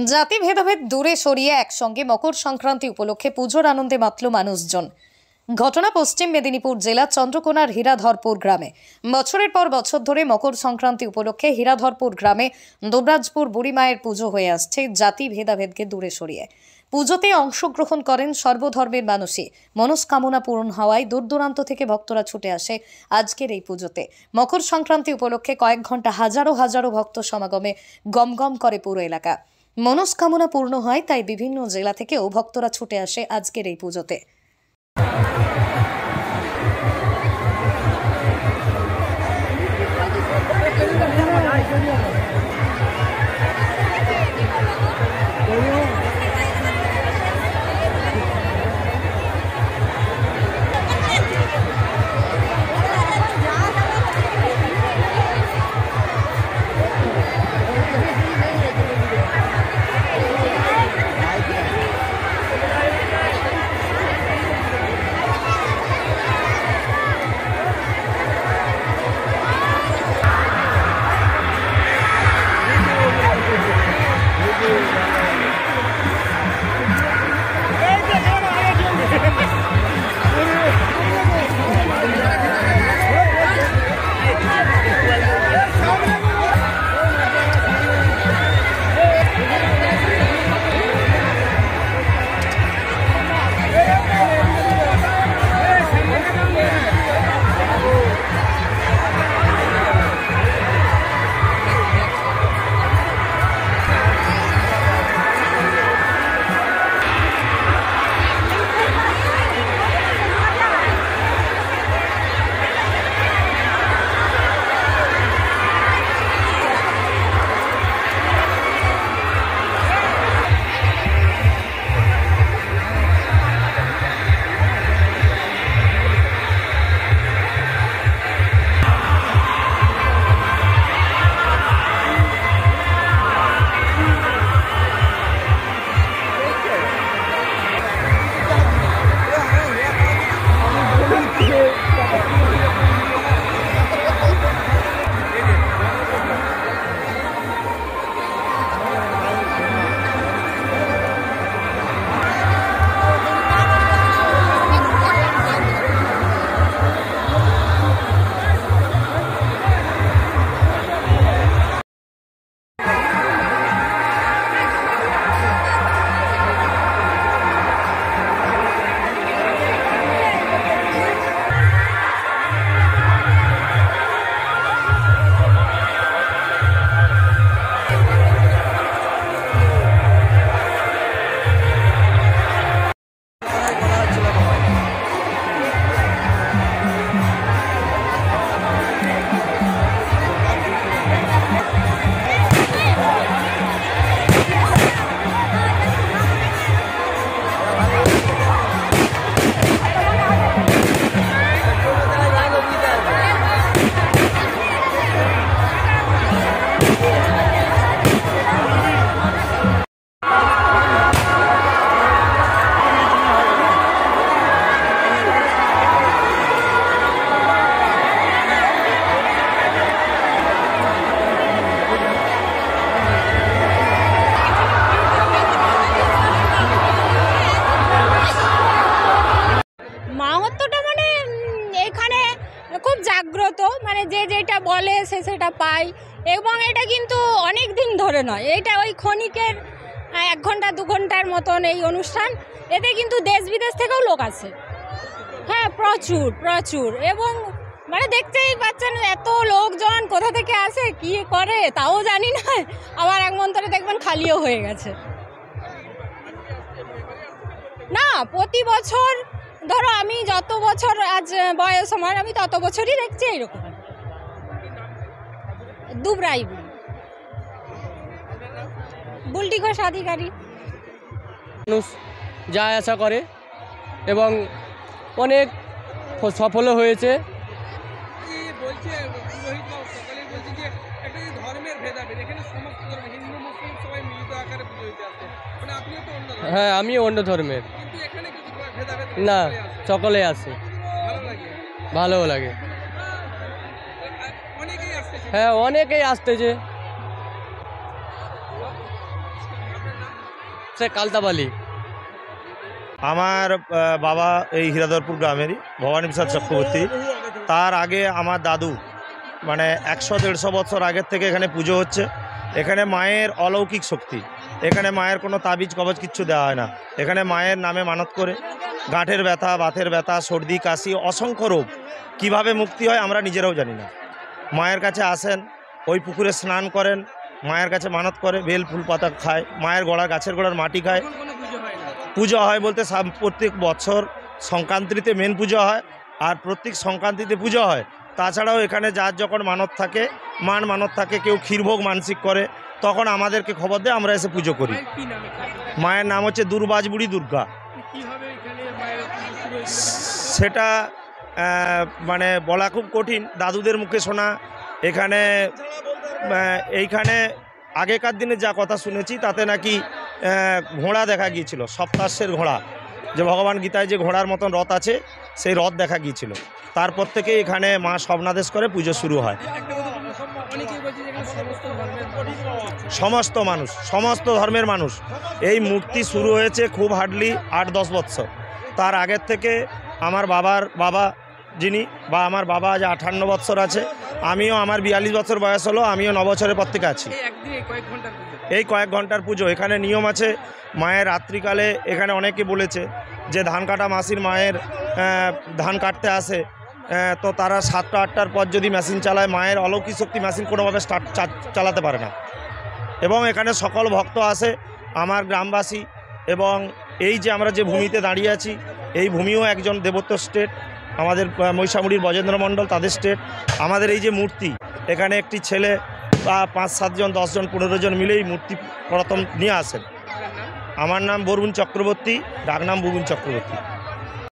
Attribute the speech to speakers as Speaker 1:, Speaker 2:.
Speaker 1: জাতি ভেদাভেদ দূরে সরিয়ে একসঙ্গে মকর সংক্রান্তি উপলক্ষে পুজোর আনন্দে মাতল মানুষজন। ঘটনা পশ্চিম মেদিনীপুর জেলার চন্দ্রকোনার হীরাধরপুর গ্রামে। বছরের পর বছর ধরে মকর সংক্রান্তি উপলক্ষে হীরাধরপুর গ্রামে দুবরাজপুর বুড়িমায়ের পুজো হয়ে আসছে জাতি ভেদাভেদকে দূরে সরিয়ে। পুজোতে অংশগ্রহণ করেন সর্বধর্মের মানুষই। মনস্কামনা পূরণ হওয়ায় দূর দূরান্ত থেকে ভক্তরা ছুটে আসে আজকের এই পুজোতে। মকর সংক্রান্তি উপলক্ষে কয়েক ঘন্টা হাজারো হাজারো ভক্ত সমাগমে গমগম করে পুরো এলাকা। মনস্কামনা পূর্ণ হয়, তাই বিভিন্ন জেলা থেকেও ভক্তরা ছুটে আসে আজকের এই পুজোতে।
Speaker 2: খুব জাগ্রত, মানে যে যেটা বলে সে সেটা পায়, এবং এটা কিন্তু অনেক দিন ধরে নয়, এটা ওই ক্ষণিকের 1 ঘন্টা 2 ঘন্টার মতন এই অনুষ্ঠান। এতে কিন্তু দেশ বিদেশ থেকেও লোক আসে। হ্যাঁ, প্রচুর প্রচুর, এবং মানে দেখতেই পাচ্ছেন এত লোকজন কোথা থেকে আসে, কি করে তাও জানি না। আবার এক মন্তরে দেখবেন খালিও হয়ে গেছে। না, প্রতি বছর ধরো আমি যত বছর আজ বয়স আমার, আমি তত বছরই দেখছি এইরকম। দুবরাই বুলটি ঘোষ আধিকারী।
Speaker 3: মানুষ যা আশা করে এবং অনেক সফলও হয়েছে। হ্যাঁ, আমি অন্য ধর্মের না, সকলে আসে, ভালো লাগে। হ্যাঁ, অনেকেই আসতেছে। হচ্ছে কালতাবালি।
Speaker 4: আমার বাবা এই হীরাধরপুর গ্রামেরই, ভবানী প্রসাদ চক্রবর্তী। তার আগে আমার দাদু, মানে 100-150 বছর আগের থেকে এখানে পুজো হচ্ছে। এখানে মায়ের অলৌকিক শক্তি, এখানে মায়ের কোনো তাবিজ কবজ কিচ্ছু দেওয়া হয় না। এখানে মায়ের নামে মানত করে গাঁঠের ব্যথা, বাতের ব্যথা, সর্দি কাশি, অসংখ্য রোগ কীভাবে মুক্তি হয় আমরা নিজেরাও জানি না। মায়ের কাছে আসেন, ওই পুকুরে স্নান করেন, মায়ের কাছে মানত করে, বেল ফুল পাতা খায়, মায়ের গাছের গোড়ার মাটি খায়। পুজো হয় বলতে প্রত্যেক বছর সংক্রান্তিতে মেন পুজো হয়, আর প্রত্যেক সংক্রান্তিতে পুজো হয়। তাছাড়াও এখানে যার যখন মানত থাকে, মানত থাকে, কেউ ক্ষীরভোগ মানসিক করে, তখন আমাদেরকে খবর দেয়, আমরা এসে পুজো করি। মায়ের নাম হচ্ছে দুর্বাজ বুড়ি দুর্গা। সেটা মানে বলা খুব কঠিন, দাদুদের মুখে শোনা। এইখানে আগেকার দিনে যা কথা শুনেছি তাতে নাকি ঘোড়া দেখা গিয়েছিল, সপ্তাশ্বের ঘোড়া, যে ভগবান গীতায় যে ঘোড়ার মতন রথ আছে সেই রথ দেখা গিয়েছিল। তারপর থেকে এখানে মা স্বপ্নাদেশ করে পুজো শুরু হয়। সমস্ত ধর্মের মানুষ এই মূর্তি শুরু হয়েছে খুব হার্ডলি 8-10 বছর। তার আগের থেকে আমার বাবা যিনি, বা আমার বাবা আজ 58 বছর আছে, আমিও আমার 42 বছর বয়স হলো, আমিও 9 বছরের পর থেকে আছি। এই কয়েক ঘন্টার পুজো। এখানে নিয়ম আছে, মায়ের রাত্রিকালে এখানে অনেকে বলেছে যে ধান কাটা মাসির মায়ের ধান কাটতে আসে, তো তারা 7টা-8টার পর যদি মেশিন চালায়, মায়ের অলৌকিক শক্তি মেশিন কোনোভাবে চালাতে পারে না। এবং এখানে সকল ভক্ত আসে, আমার গ্রামবাসী, এবং এই যে আমরা যে ভূমিতে দাঁড়িয়ে আছি, এই ভূমিও একজন দেবত্ব স্টেট, আমাদের মহিষামুড়ির বজেন্দ্র মণ্ডল তাদের স্টেট। আমাদের এই যে মূর্তি, এখানে একটি ছেলে বা 5-7 জন, 10 জন, 15 জন মিলেই মূর্তি প্রথম নিয়ে আসেন। আমার নাম বরুণ চক্রবর্তী, ডাকনাম বুবুন চক্রবর্তী।